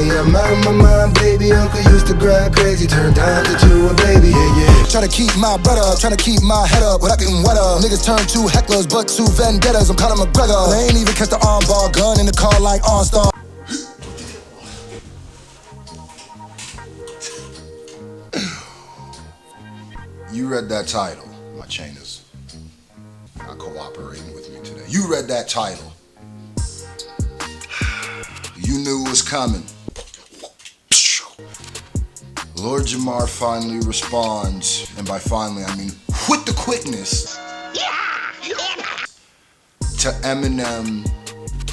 Say I'm out of my mind, baby. Uncle used to grind crazy, turned down to a baby. Yeah. Tryna keep my bread up, tryna keep my head up without getting wet up. Niggas turn to hecklers, but to vendettas. I'm Conor McGregor. They ain't even catch the armbar, gun in the car like OnStar. You read that title. My chain is not cooperating with me today. You read that title. You knew it was coming. Lord Jamar finally responds, and by finally I mean with the quickness, to Eminem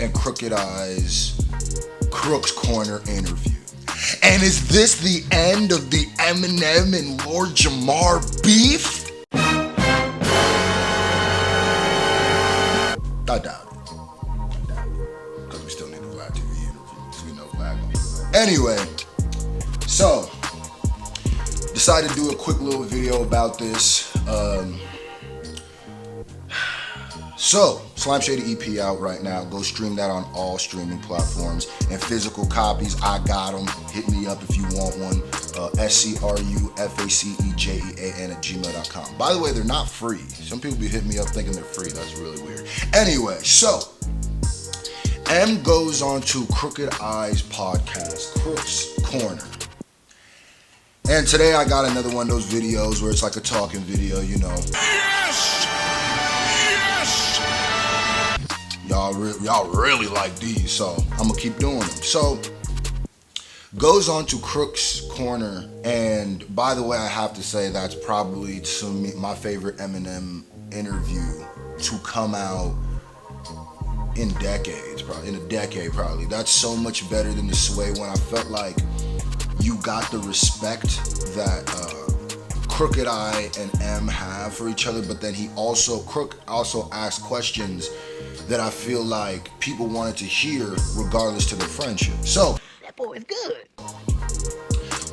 and Crooked Eyes' Crook's Corner interview. And is this the end of the Eminem and Lord Jamar beef? I doubt it. Because we still need a Vlad TV interview. So we know Vlad gonna do that. Anyway, so decided to do a quick little video about this. So, Slime Shady EP out right now. Go stream that on all streaming platforms. And physical copies, I got them. Hit me up if you want one. SCRUFACEJEAN@gmail.com. By the way, they're not free. Some people be hitting me up thinking they're free. That's really weird. Anyway, so M goes on to Crooked Eyes podcast, Crook's Corner. And today I got another one of those videos where it's like a talking video, you know. Yes! Yes! Y'all really like these, so I'm gonna keep doing them. So, goes on to Crook's Corner, and by the way, I have to say that's probably to me my favorite Eminem interview to come out in decades, probably in a decade, probably. That's so much better than the Sway one. I felt like you got the respect that Crooked Eye and M have for each other, but then Crook also asked questions that I feel like people wanted to hear regardless to their friendship. So, that boy is good.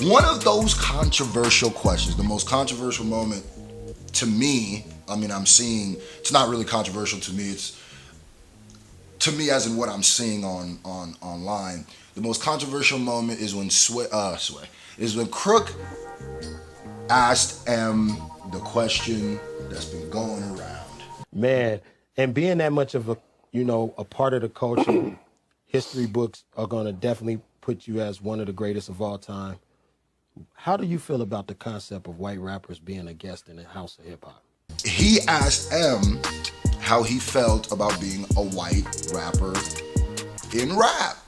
One of those controversial questions, the most controversial moment to me, it's not really controversial to me, it's to me as in what I'm seeing on online. The most controversial moment is when when Crook asked M the question that's been going around. Man, and being that much of a part of the culture, history books are gonna definitely put you as one of the greatest of all time. How do you feel about the concept of white rappers being a guest in the house of hip hop? He asked M how he felt about being a white rapper in rap.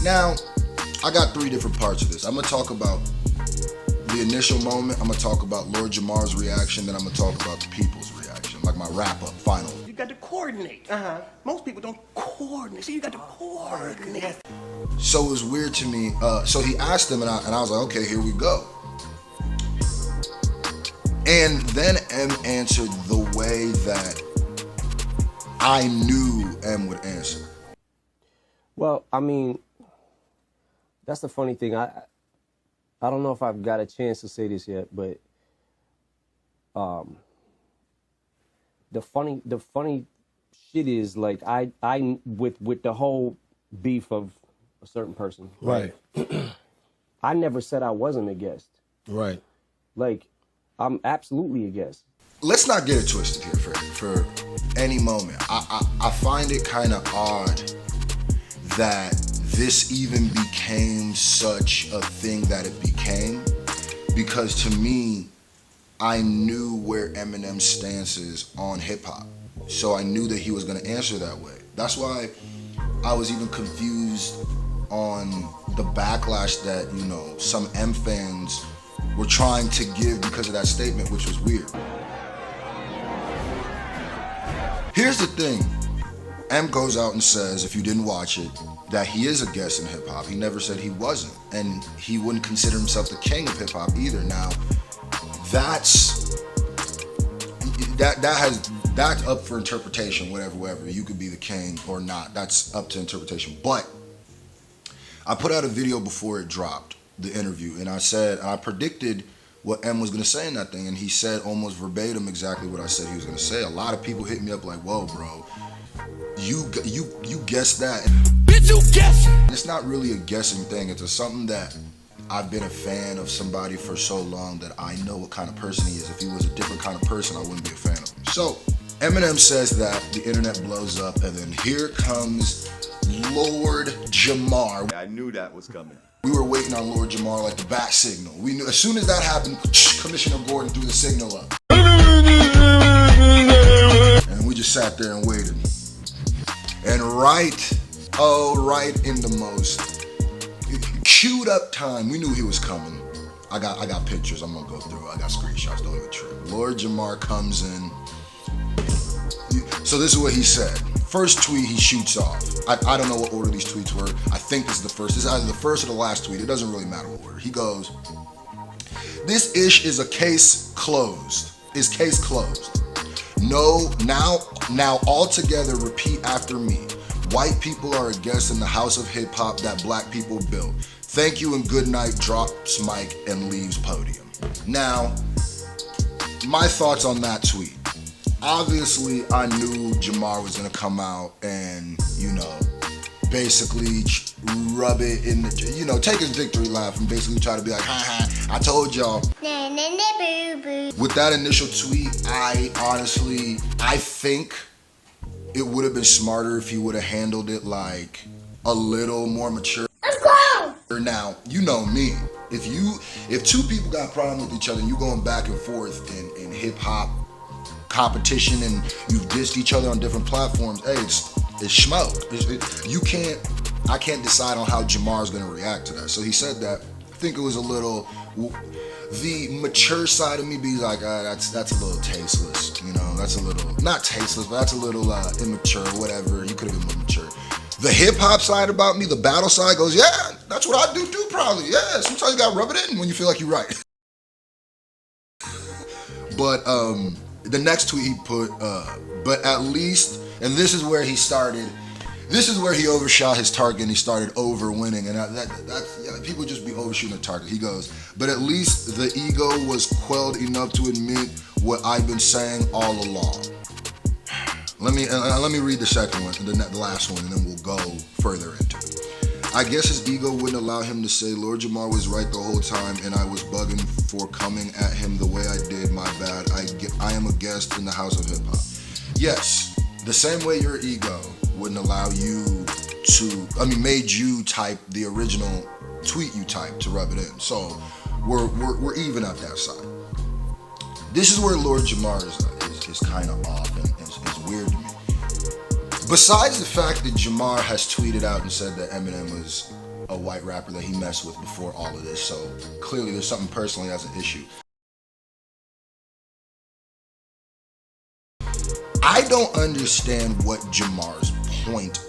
Now, I got three different parts of this. I'm gonna talk about the initial moment, I'm gonna talk about Lord Jamar's reaction, then I'm gonna talk about the people's reaction, like my wrap-up, final. You got to coordinate. Most people don't coordinate, so you got to coordinate. So it was weird to me. So he asked him, and I was like, okay, here we go. And then M answered the way that I knew M would answer. Well, I mean, that's the funny thing. I don't know if I've got a chance to say this yet, but the funny shit is, like, I with the whole beef of a certain person, right? I never said I wasn't a guest, right? Like, I'm absolutely a guest. Let's not get it twisted here for any moment. I find it kind of odd that this even became such a thing that it became, because to me, I knew where Eminem's stance is on hip hop. So I knew that he was gonna answer that way. That's why I was even confused on the backlash that, some M fans were trying to give because of that statement, which was weird. Here's the thing. M goes out and says, if you didn't watch it, that he is a guest in hip hop. He never said he wasn't, and he wouldn't consider himself the king of hip hop either. Now, that's up for interpretation. Whatever. You could be the king or not. That's up to interpretation. But I put out a video before it dropped, the interview, and I predicted what M was gonna say in that thing, and he said almost verbatim exactly what I said he was gonna say. A lot of people hit me up like, whoa, bro, You guessed that. Bitch, you guessing. It's not really a guessing thing. It's something that I've been a fan of somebody for so long that I know what kind of person he is. If he was a different kind of person, I wouldn't be a fan of him. So Eminem says that the internet blows up, and then here comes Lord Jamar. I knew that was coming. We were waiting on Lord Jamar like the bat signal. We knew as soon as that happened, Commissioner Gordon threw the signal up. And we just sat there and waited. And right in the most queued up time, we knew he was coming. I got pictures I'm gonna go through. I got screenshots, don't even trip. Lord Jamar comes in. So this is what he said. First tweet he shoots off. I don't know what order these tweets were. I think this is the first. This is either the first or the last tweet. It doesn't really matter what order. He goes, "This ish is a case closed. Is case closed. No, now all together repeat after me. White people are a guest in the house of hip hop that black people built. Thank you and good night," drops mic and leaves podium. Now, my thoughts on that tweet. Obviously, I knew Jamar was gonna come out and, basically rub it in the, take his victory lap and basically try to be like, ha ha, I told y'all. With that initial tweet, I think it would have been smarter if he would have handled it like a little more mature. Let's go! Now, you know me. If two people got a problem with each other and you going back and forth in hip hop competition and you've dissed each other on different platforms, hey, it's smoke. I can't decide on how Jamar's gonna react to that. So he said that. I think it was a little, the mature side of me be like, that's a little tasteless, that's a little, not tasteless, but that's a little immature, whatever. You could have been more mature. The hip hop side about me, the battle side goes, yeah, that's what I do too, probably. Yeah, sometimes you gotta rub it in when you feel like you're right. But the next tweet he put, but at least, and this is where he overshot his target and he started over-winning, and that's people just be overshooting a target. He goes, but at least the ego was quelled enough to admit what I've been saying all along. Let me read the second one, the last one, and then we'll go further into it. I guess his ego wouldn't allow him to say Lord Jamar was right the whole time and I was bugging for coming at him the way I did. My bad. I am a guest in the house of hip hop. Yes, the same way your ego wouldn't allow you made you type the original tweet you typed to rub it in. So we're even at that side. This is where Lord Jamar is kind of off and is weird to me. Besides the fact that Jamar has tweeted out and said that Eminem was a white rapper that he messed with before all of this, so clearly there's something personally as an issue. I don't understand what Jamar's point.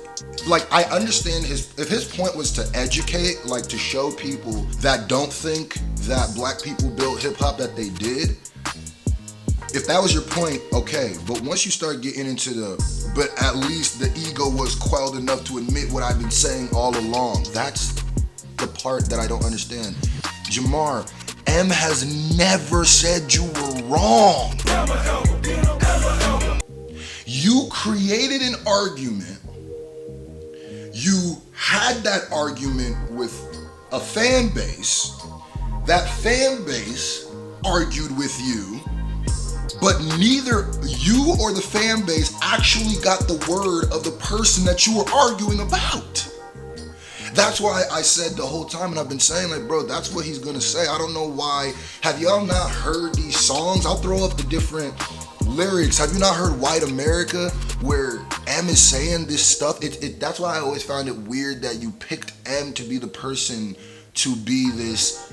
Like, I understand if his point was to educate, like to show people that don't think that black people built hip hop that they did. If that was your point, okay, but once you start getting into but at least the ego was quelled enough to admit what I've been saying all along. That's the part that I don't understand. Jamar, M has never said you were wrong. You created an argument. You had that argument with a fan base. That fan base argued with you. But neither you or the fan base actually got the word of the person that you were arguing about. That's why I said the whole time, and I've been saying, like, bro, that's what he's gonna say. I don't know why. Have y'all not heard these songs? I'll throw up the different lyrics. Have you not heard White America, where M is saying this stuff? That's why I always found it weird that you picked M to be the person to be this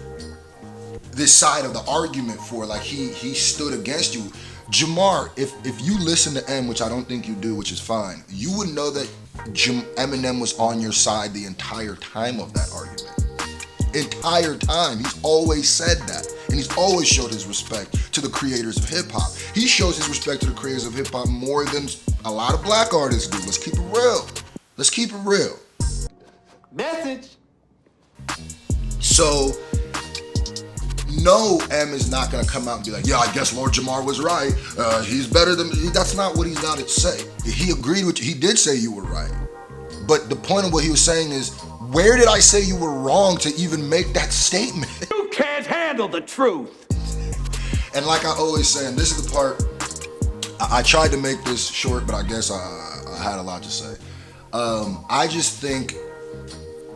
side of the argument for, like, he stood against you. Jamar, if you listen to M, which I don't think you do, which is fine, you would know that Eminem was on your side the entire time of that argument. Entire time. He's always said that. And he's always showed his respect to the creators of hip hop. He shows his respect to the creators of hip hop more than a lot of black artists do. Let's keep it real. Let's keep it real. Message. So, know M is not gonna come out and be like, yeah, I guess Lord Jamar was right. He's better than me. That's not what he's not to say. He agreed with you. He did say you were right. But the point of what he was saying is, where did I say you were wrong to even make that statement? You can't handle the truth. And like I always say, and this is the part, I tried to make this short, but I guess I had a lot to say. I just think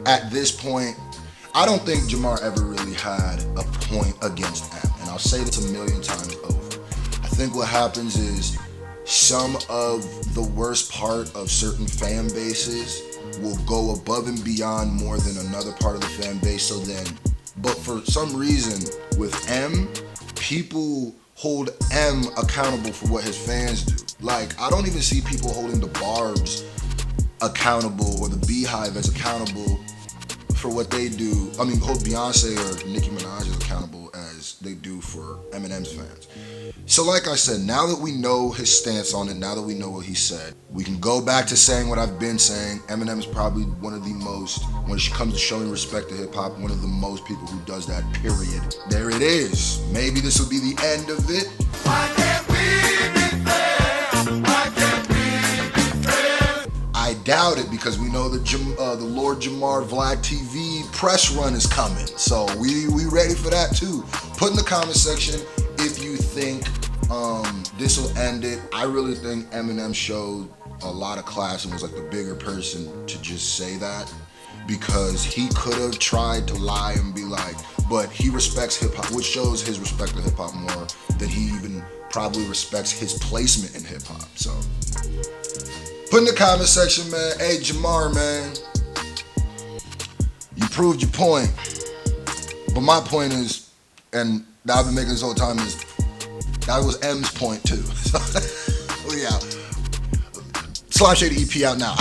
at this point, I don't think Jamar ever really had a point against M. And I'll say this a million times over. I think what happens is some of the worst part of certain fan bases will go above and beyond more than another part of the fan base. So then, but for some reason with M, people hold M accountable for what his fans do. Like, I don't even see people holding the Barbs accountable or the Beehive as accountable for what they do. I mean, hold Beyonce or Nicki Minaj as accountable as they do for Eminem's fans. So like I said, now that we know his stance on it, now that we know what he said, we can go back to saying what I've been saying. Eminem is probably one of the most, when it comes to showing respect to hip hop, one of the most people who does that, period. There it is. Maybe this will be the end of it. Why can't we be fair? Why can't we be fair? I doubt it, because we know that the Lord Jamar Vlad TV press run is coming. So we ready for that too. Put in the comment section if you think this will end it. I really think Eminem showed a lot of class and was like the bigger person to just say that, because he could have tried to lie and be like, but he respects hip hop, which shows his respect to hip hop more than he even probably respects his placement in hip hop. So put in the comment section, man. Hey, Jamar, man, you proved your point. But my point is, and that I've been making this whole time, is that was M's point too. So, yeah. Slime Shady EP out now.